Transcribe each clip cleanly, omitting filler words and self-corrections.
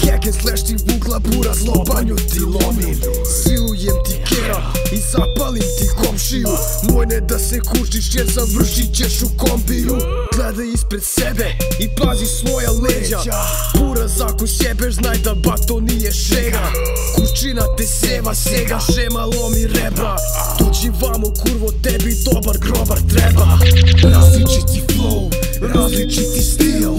Heke slešti vukla bura, zlobanju ti lomim. Silujem ti kera i zapalim ti komšiju. Moj ne da se kužiš jer završit ćeš u kombiju. Gledaj ispred sebe i pazi svoja leđa. Buraz ako sjebeš znaj da bato nije šega. Kućina te seva, sega, šema lomi rebra. Dođi vamo kurvo, tebi dobar grobar treba. Različiti flow, različiti stil.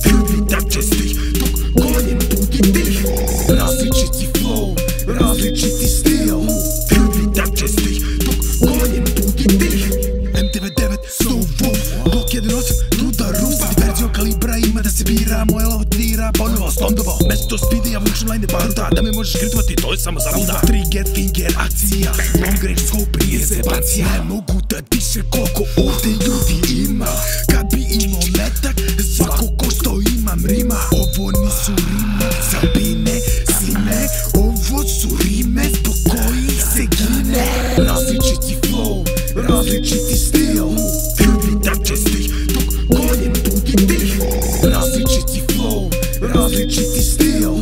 Ljubi tak čestih, dok konjem budi tih. Različiti flow, različiti stil. Ljubi tak čestih, dok konjem budi tih. M99, Snow Wolf, blok 1.8, Duda Rus. Verzijom kalibra ima da se bira, moja lova trira, ponovo slondovo. Mesto spide, ja vučem line baruta, da me možeš kritovati, to je samo zaluda. Trigger, finger, akcija, long range scope, prije zebancija. Ne mogu da diše koliko ovde ljudi ima. Kad bi imao metak, svako ko što imam rima. Ovo nisu rime, zabine, sine. Ovo su rime, zbog kojih se gine. Različiti flow, različiti stil. Ljubi tak čestih, dok konjem budi tih. Različiti flow, različiti stil.